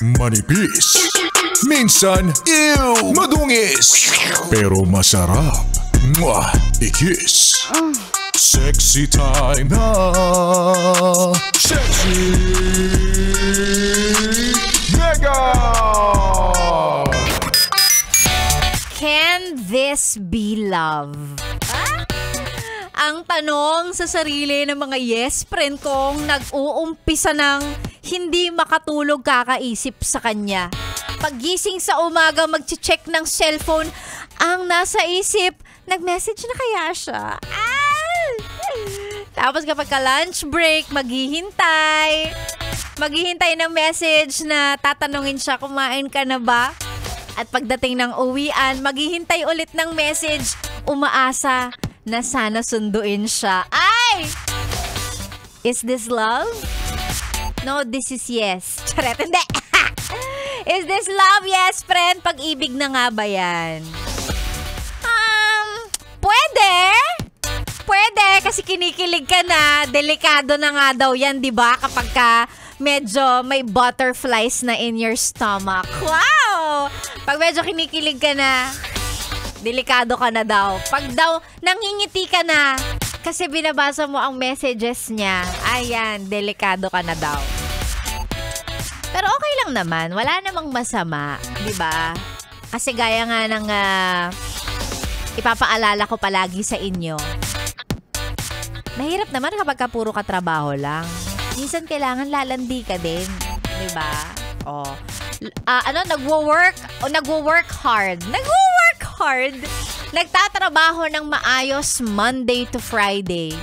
Manipis. Minsan, ew, madungis. Pero masarap. Mwah, ikis. Sexy time na. Sexy Mega! Can this be love? Ang tanong sa sarili ng mga yes friend kong nag-uumpisa ng hindi makatulog kakaisip sa kanya. Paggising sa umaga, mag-check ng cellphone, ang nasa isip, nag-message na kaya siya? Tapos kapag ka-lunch break, maghihintay ng message na tatanungin siya, kumain ka na ba? At pagdating ng uwian, maghihintay ulit ng message, umaasa na sana sunduin siya. Ay! Is this love? No, this is yes. Charet, hindi. Is this love? Yes, friend. Pag-ibig na nga ba yan? Pwede. Pwede, kasi kinikilig ka na. Delikado na nga daw yan, di ba? Kapag ka medyo may butterflies na in your stomach. Wow! Pag medyo kinikilig ka na, delikado ka na daw. Pag daw nangingiti ka na, kasi binabasa mo ang messages niya, ayan, delikado ka na daw. Pero okay lang naman. Wala namang masama, di ba? Kasi gaya nga ng ipapaalala ko palagi sa inyo, mahirap naman kapag ka puro katrabaho lang. Minsan kailangan lalandi ka din, 'di ba? Nagwo-work hard. Nagtatrabaho ng maayos Monday to Friday.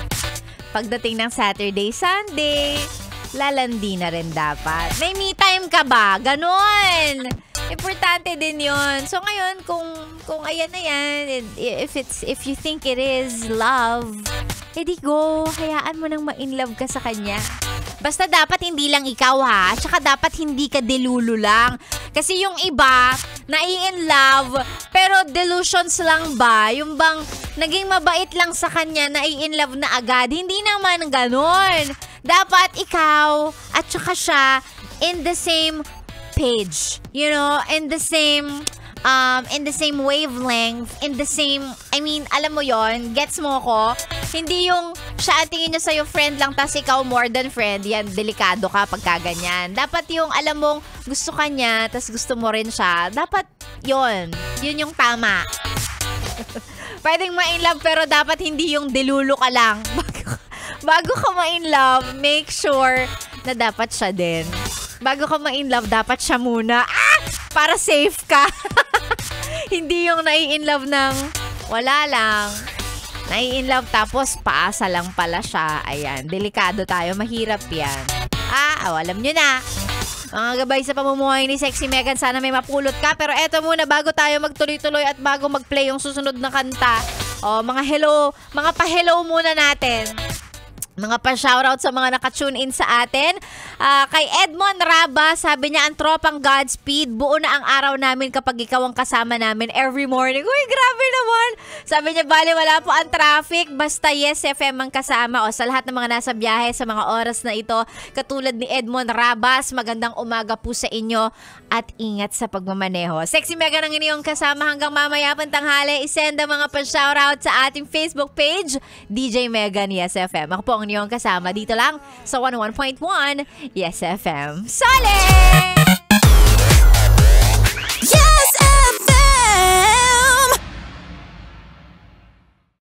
Pagdating ng Saturday, Sunday, lalandi na rin dapat. May me time ka ba? Ganon. Importante din 'yon. So ngayon kung ayan na yan, if you think it is love, edi go, hayaan mo nang ma-inlove ka sa kanya. Basta dapat hindi lang ikaw ha, tsaka dapat hindi ka delulu lang. Kasi yung iba, nai-inlove, pero delusions lang ba? Yung bang naging mabait lang sa kanya, nai-inlove na agad. Hindi naman ganon. Dapat ikaw at tsaka siya in the same page. You know, in the same wavelength, alam mo yon, gets mo ko? Hindi yung siya tingin niya sa'yo friend lang, tas ikaw more than friend, yan, delikado ka pagka ganyan. Dapat yung alam mong gusto ka niya, tas gusto mo rin siya, dapat yun yung tama. Pwedeng ma-inlove, pero dapat hindi yung delulo ka lang. Bago ka ma-inlove, make sure na dapat siya din. Bago ka ma-inlove, dapat siya muna. Para safe ka. Hindi yung nai-inlove ng wala lang. Nai-inlove tapos paasa lang pala siya. Ayan, delikado tayo. Mahirap yan. Alam nyo na. Mga gabay sa pamumuhay ni Sexy Megan, sana may mapulot ka. Pero eto muna, bago tayo magtuloy-tuloy at bago mag-play yung susunod na kanta. Mga pa-hello muna natin. Mga pa-shoutout sa mga naka-tune in sa atin. Kay Edmond Raba, sabi niya, ang tropang Godspeed, buo na ang araw namin kapag ikaw ang kasama namin every morning. Uy, grabe naman. Sabi niya, bali wala po ang traffic, basta Yes FM ang kasama. Sa lahat ng mga nasa biyahe sa mga oras na ito, katulad ni Edmond Rabas, magandang umaga po sa inyo at ingat sa pagmamaneho. Sexy Mega ng inyong kasama hanggang mamaya tanghali. Isend ang mga pa-shoutout sa ating Facebook page, DJ Megan Yes FM. Ako po ang inyong kasama dito lang sa 101.1 Yes FM. Solid!